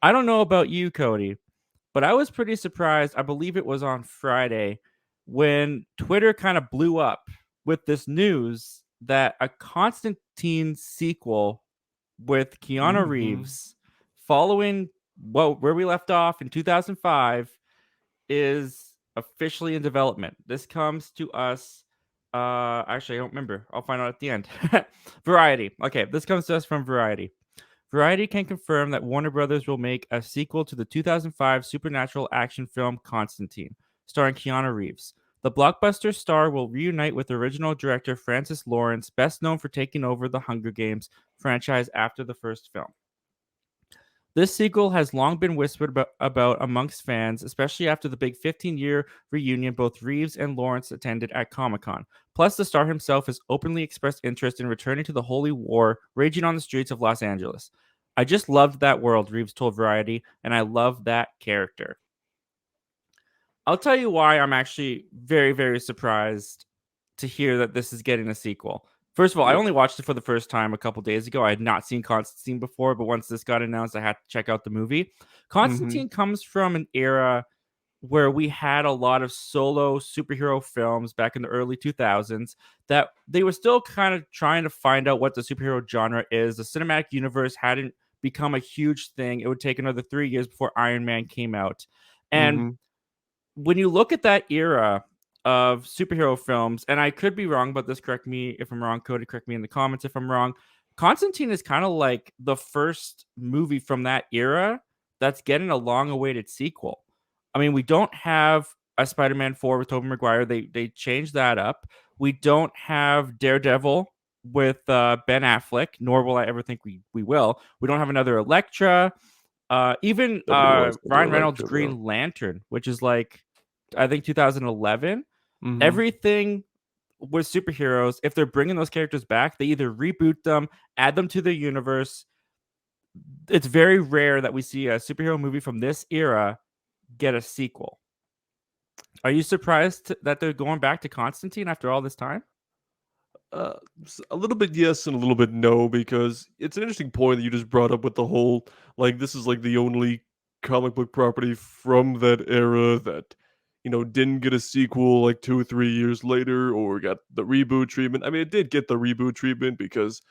I don't know about you, Cody, but I was pretty surprised. I believe it was on Friday when Twitter kind of blew up with this news that a Constantine sequel with Keanu Mm-hmm. Reeves, following where we left off in 2005, is officially in development. This comes to us. Actually, I don't remember. I'll find out at the end. Variety. Okay, this comes to us from Variety. Variety can confirm that Warner Brothers will make a sequel to the 2005 supernatural action film Constantine, starring Keanu Reeves. The blockbuster star will reunite with original director Francis Lawrence, best known for taking over the Hunger Games franchise after the first film. This sequel has long been whispered about amongst fans, especially after the big 15-year reunion both Reeves and Lawrence attended at Comic Con. Plus, the star himself has openly expressed interest in returning to the holy war raging on the streets of Los Angeles. I just loved that world, Reeves told Variety, and I love that character. I'll tell you why I'm actually very, very surprised to hear that this is getting a sequel. First of all, I Yep. only watched it for the first time a couple days ago. I had not seen Constantine before, but once this got announced, I had to check out the movie. Mm-hmm. Constantine comes from an era where we had a lot of solo superhero films back in the early 2000s that they were still kind of trying to find out what the superhero genre is. The cinematic universe hadn't become a huge thing. It would take another 3 years before Iron Man came out. And Mm-hmm. when you look at that era of superhero films, and I could be wrong about this, correct me if I'm wrong, Cody, correct me in the comments if I'm wrong. Constantine is kind of like the first movie from that era that's getting a long awaited sequel. I mean, we don't have a Spider-Man 4 with Tobey Maguire. They changed that up. We don't have Daredevil with Ben Affleck, nor will I ever think we will. We don't have another Elektra. Even That'd be nice. Another Ryan Reynolds' lecture though. Green Lantern, which is like I think 2011. Mm-hmm. Everything with superheroes, if they're bringing those characters back, they either reboot them, add them to the universe. It's very rare that we see a superhero movie from this era get a sequel. Are you surprised that they're going back to Constantine after all this time? Uh, a little bit yes and a little bit no, because it's an interesting point that you just brought up with the whole, like, this is like the only comic book property from that era that, didn't get a sequel like 2 or 3 years later or got the reboot treatment. I mean, it did get the reboot treatment because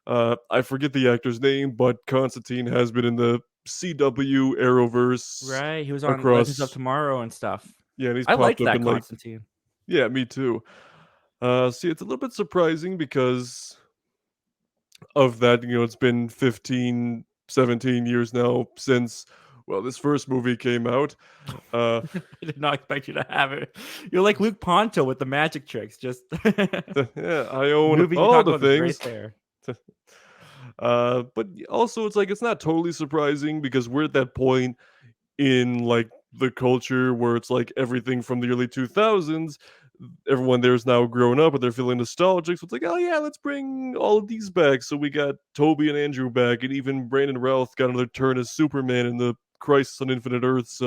I forget the actor's name, but Constantine has been in the CW Arrowverse Right, he was on Legends of across. Tomorrow and stuff. Yeah, and he's I popped liked up that in like, Constantine. yeah, me too. See, it's a little bit surprising because of that, it's been 15, 17 years now since, well, this first movie came out. Uh, I did not expect you to have it. You're like Luke Ponto with the magic tricks. Just yeah, I own movie you all talk the about the grace things. there. But also, it's like it's not totally surprising because we're at that point in like the culture where it's like everything from the early 2000s. Everyone there's now grown up and they're feeling nostalgic. So it's like, oh yeah, let's bring all of these back. So we got Toby and Andrew back, and even Brandon Routh got another turn as Superman in the Crisis on Infinite Earths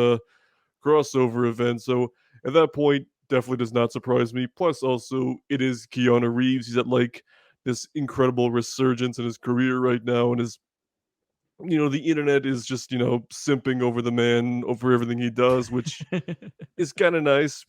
crossover event. So at that point, definitely does not surprise me. Plus, also, it is Keanu Reeves. He's at like this incredible resurgence in his career right now, and his the internet is just simping over the man over everything he does, which is kind of nice.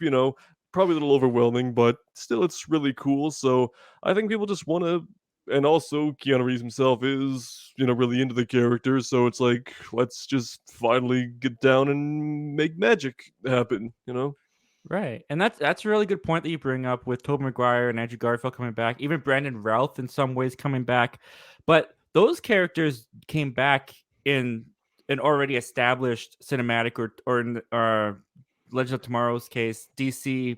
Probably a little overwhelming, but still, it's really cool. So I think people just want to. And also, Keanu Reeves himself is, really into the character. So it's like, let's just finally get down and make magic happen. Right, and that's a really good point that you bring up with Tobey Maguire and Andrew Garfield coming back, even Brandon Routh in some ways coming back, but those characters came back in an already established cinematic or in Legend of Tomorrow's case, DC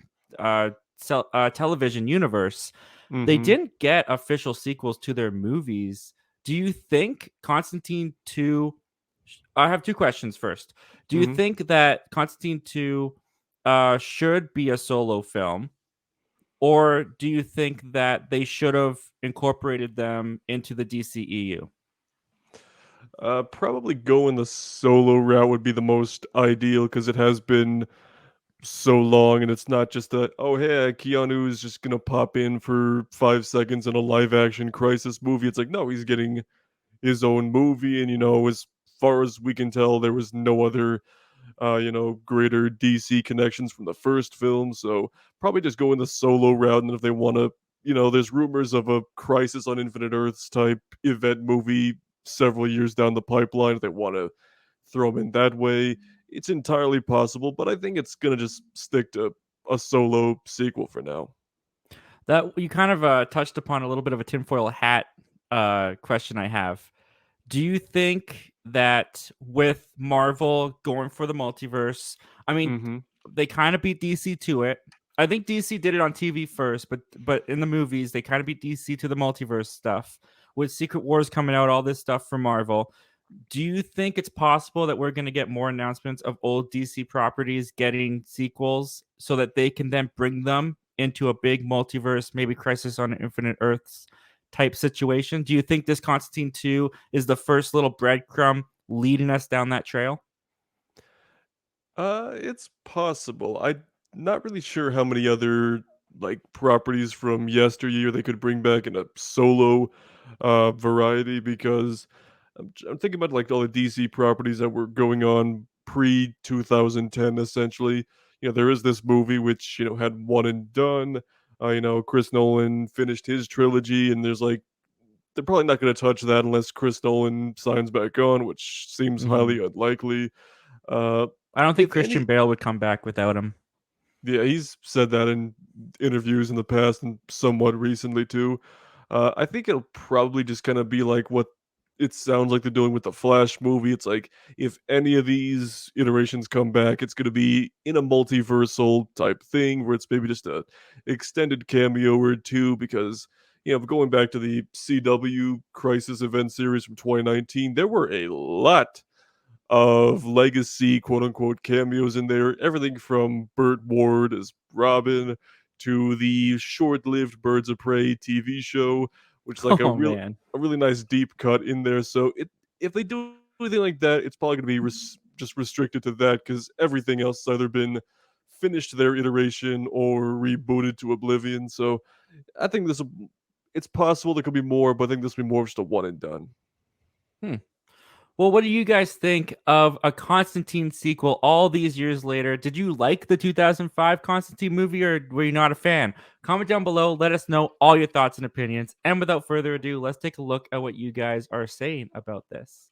television universe. They Mm-hmm. didn't get official sequels to their movies. Do you think Constantine 2 I have two questions first. Do you Mm-hmm. think that Constantine 2 should be a solo film, or do you think that they should have incorporated them into the DCEU? Probably going the solo route would be the most ideal because it has been so long, and it's not just a oh hey Keanu is just gonna pop in for 5 seconds in a live action crisis movie. It's like no, he's getting his own movie, and his far as we can tell, there was no other greater DC connections from the first film. So probably just going the solo route. And if they want to, there's rumors of a Crisis on Infinite Earths type event movie several years down the pipeline. If they want to throw them in that way, it's entirely possible. But I think it's gonna just stick to a solo sequel for now. That you kind of touched upon a little bit of a tinfoil hat question I have. Do you think that with Marvel going for the multiverse, I mean, Hmm. they kind of beat DC to it. I think DC did it on TV first, but in the movies they kind of beat DC to the multiverse stuff with Secret Wars coming out, all this stuff from Marvel. Do you think it's possible that we're going to get more announcements of old DC properties getting sequels so that they can then bring them into a big multiverse, maybe Crisis on Infinite Earths type situation? Do you think this Constantine 2 is the first little breadcrumb leading us down that trail? It's possible. I'm not really sure how many other like properties from yesteryear they could bring back in a solo variety because I'm thinking about like all the DC properties that were going on pre 2010 essentially. There is this movie which, had one and done. Chris Nolan finished his trilogy and there's like they're probably not going to touch that unless Chris Nolan signs back on, which seems Mm-hmm. highly unlikely. Uh I don't think if Christian any Bale would come back without him. Yeah, he's said that in interviews in the past and somewhat recently too. I think it'll probably just kind of be like what it sounds like they're doing with the Flash movie. It's like if any of these iterations come back, it's going to be in a multiversal type thing where it's maybe just a extended cameo or two. Because going back to the CW Crisis event series from 2019, there were a lot of legacy quote unquote cameos in there. Everything from Burt Ward as Robin to the short-lived Birds of Prey TV show, which is like a Oh real man. a really nice deep cut in there. So if they do anything like that, it's probably going to be just restricted to that because everything else has either been finished their iteration or rebooted to oblivion. So I think it's possible there could be more, but I think this will be more of just a one and done. Hmm. Well, what do you guys think of a Constantine sequel all these years later? Did you like the 2005 Constantine movie or were you not a fan? Comment down below. Let us know all your thoughts and opinions. And without further ado, let's take a look at what you guys are saying about this.